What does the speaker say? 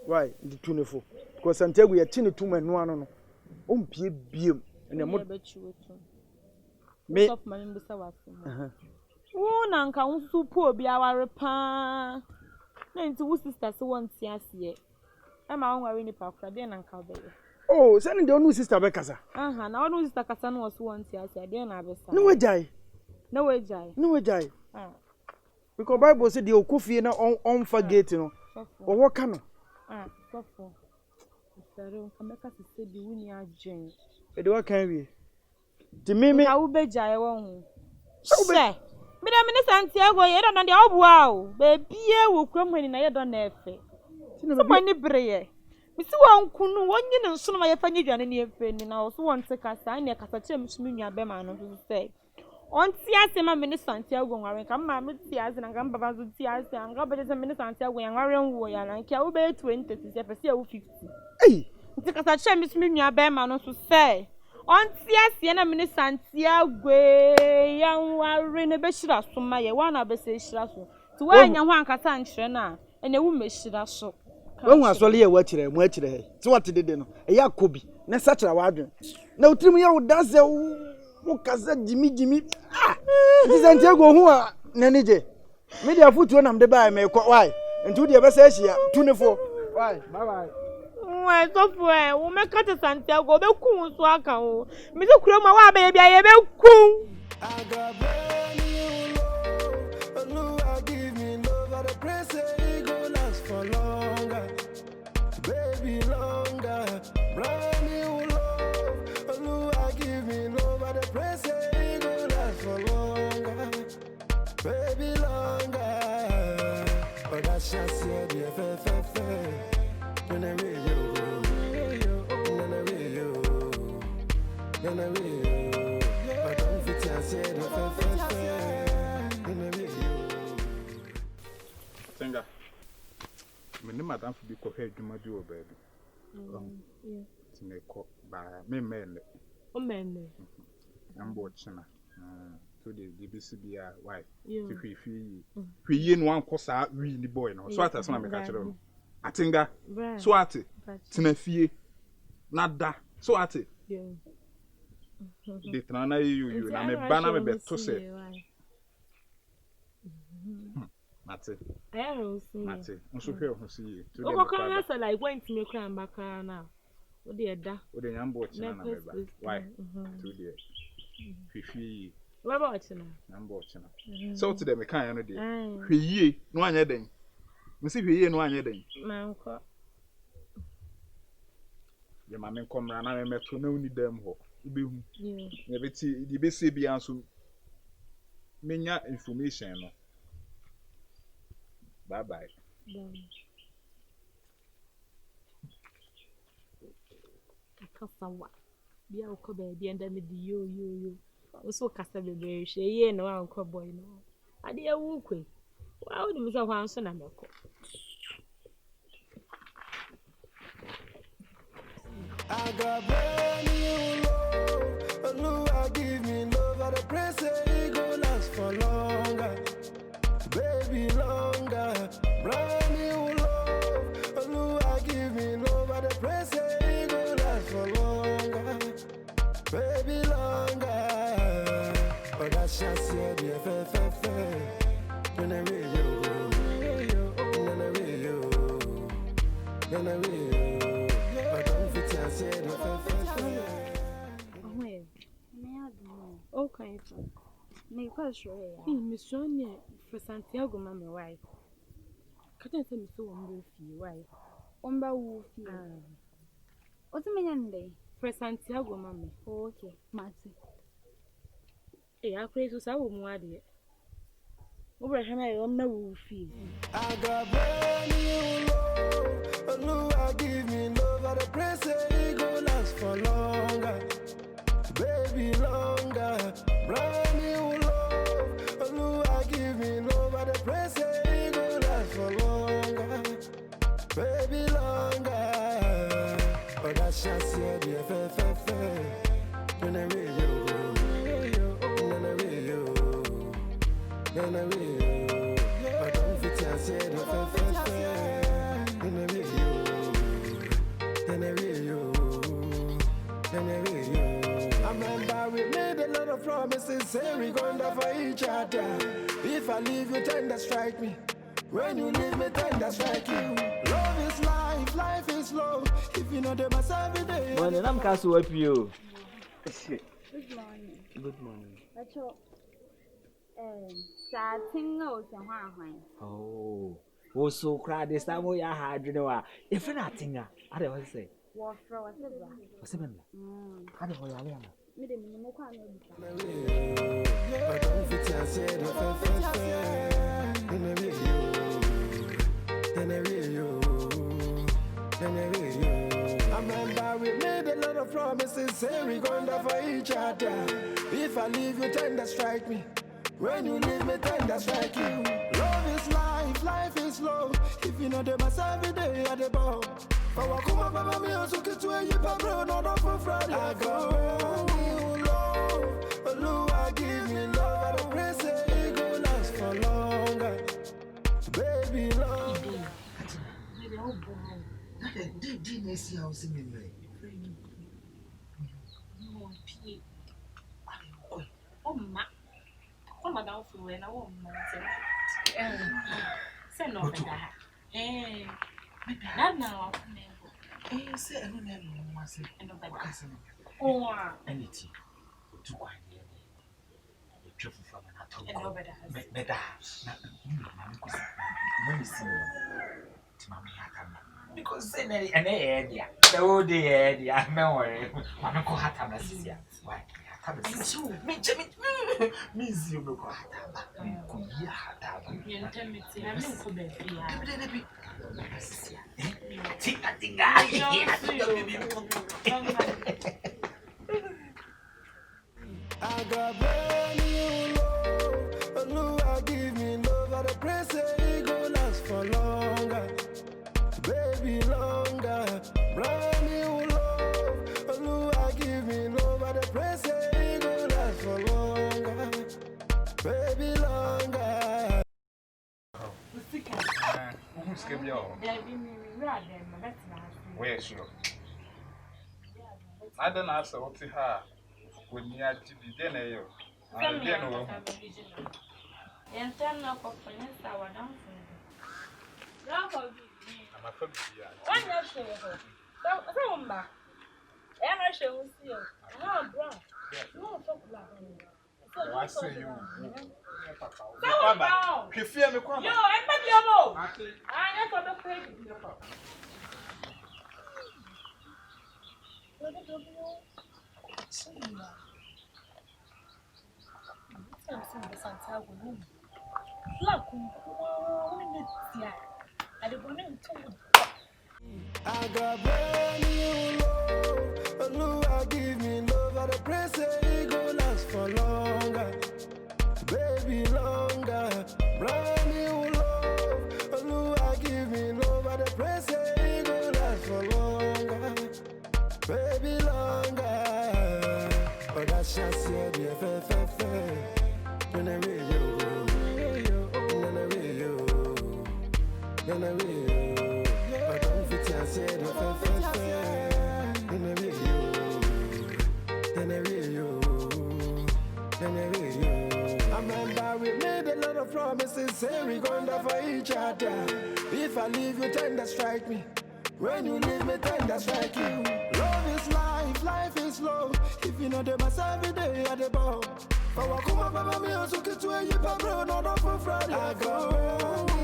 Why the 24? Because Santiago we are chin to my no no. Pie biem and the me of my members. Oh, Nanka, so poor be our pa. No, two sisters want to see it. I'm a wearing a pack, then Uncle Baby. Oh, sending the new sister Becassa. Now no sister Cassan was once here, then I was. No way, Jai. No way, Jai. No way, Jai. Because Bible said the Okufi na on forget, you know. Or what can? So for. Saro, I make us say the winning Jane. But what can we? To me, I will be Jai won't. Say. Madam Santiago, you don't know the old wow. Baby, will come when I don't have it. Somebody brave. Miss One Kunu, 1 year and soon my family and any friend, and I also want to cast a Cassachim Smunia Beman to say. On Tias, my minister Santiago, I come my Tias and Gamba Tias and Gamba is a minister Santiago and Marion Warrior and Calbe 20 to 50. Hey, the Cassachim Smunia Beman to say. On Tias, minister Santiago, young Warren Beshira, so my one of the Shirasu. To where young one Cassan Shena, and a woman Shirasu. When was only a watcher, so what did they know? A Yakobi, no such a word. No, Trimio does the Jimmy. Ah, Santiago, who are Nanije. Media foot when I'm the buy, may quite why. And to the Bessia, 24. Why, bye. Why, so for we make cut Santiago, the cool swaka. Mr. Croma, baby, I am cool. I got give me love at the press, go last for longer. Baby, longer. Brand new love, I give me love at the press, go last for longer. Baby, longer. But that's just it, when I read you. And I will, I don't fit as yet. Singer, my name Madame for be cohered, you might do a baby. To make up by me men. Oh, men, I'm watching to the DBCBI wife. If we in one course, I really boy, no, so I some catch them. I think that so at it, Timothy, not that, so at it. The trana you na me bana me beto se Mate Mate nso hwe ho se ye to dem kwa say like when to me kra mbaka na o de eda o de nyambo china na me ba why to de hwehwe we ba china nyambo china so to dem kan ya no de hweye no anya den me se hweye no anya den manko ye ma me komra na me meto na uni dem ho Ubehu. Yeah, but the best be answer. Menya information. No. Bye bye. Kasawa. Bia uko baby and me di yo. Oso kasa bebe hwe ye no anko boy no. Ade e wu kwe. Wa wo dem so hwan so na meko. I got brand new love, I give me love at the press, it go last for longer, baby longer. Brand new love, I give me love at the press, it go last for longer, baby longer. But that's just it, when I read you, when I read you. Okay. Me question ya. Me sonye for Santiago mama wife. Kata say me so won fi wife. Omba wu fi. O ti menya ndai. For Santiago mama. Oh, okay. Mati. Akure so sa wo mu ade. Wo bra hama e omna wu fi. I got brand new love. I give me love at the press, it go last for longer. Baby longer, brand new love. I give me love at the press, it go last for longer. Baby longer. But that's just it, when I read you, when I read you, when then I will. I don't fit I said the fair. Then I will. Then I will. Then I will. I remember we made a lot of promises, say we gonna for each other. If I leave you, tender strike me. When you leave me, tender strike you. Love is life, life is love. If you know them as every day. Morning, I'm Castle with you. Good morning. Good morning. That's all. Starting out and Oh, so crowd this time we are hard, you know. If you're not singer, I don't want to say. what for whatever. What's the matter? I don't want to Me the minimum can I don't fit I said the fair. Then I will. Then I will. Then I will. I remember we made a lot of promises, say we gonna for each other. If I leave you, tender strike me. When you leave me, tender strike you. Love is life, life is love. If you know them as every day at the bar. For what come up, me also get to a yip and bro, not for Friday. I go, you love, Lua give me love. I don't pray say it go last for longer. Baby love. Oh, madam, when I won't send no better. Not now. say, I don't know. Oh, Anything. Too quiet. Truffle from an and better. Better. When you see me, Mammy, because then an idea. The old idea, I'm not worried. I'm not going to have why? Miss you look at you tell me, I'm I got brand new love. Lua give me love. I don't pray say it go last for longer. Baby longer. Brand new love. Lua give me love. I don't pray say it go last for longer. Baby longer. Where sure? I don't answer what to her when you had to be dinner. I'm a I say you. You fear me, come. Yo, I'm not your I never the page. I got brand new love. Lua give me love. I don't pray say it go last for longer. Baby longer. Brand new love. Lua give me love. I don't pray say it go last for longer. Baby longer. Oh, that's just it, Then I will you. Then I will you. Then I will you. I don't fit I said the fair. Then I will you. Then I will you. Then I will you. I remember we made a lot of promises, say we gonna for each other. If I leave you, tender strike me. When you leave me, tender strike you. Love is life, life is love. If you know them as every day at the bar. For what come up, me also get to a yip and bro, not for Friday. I go.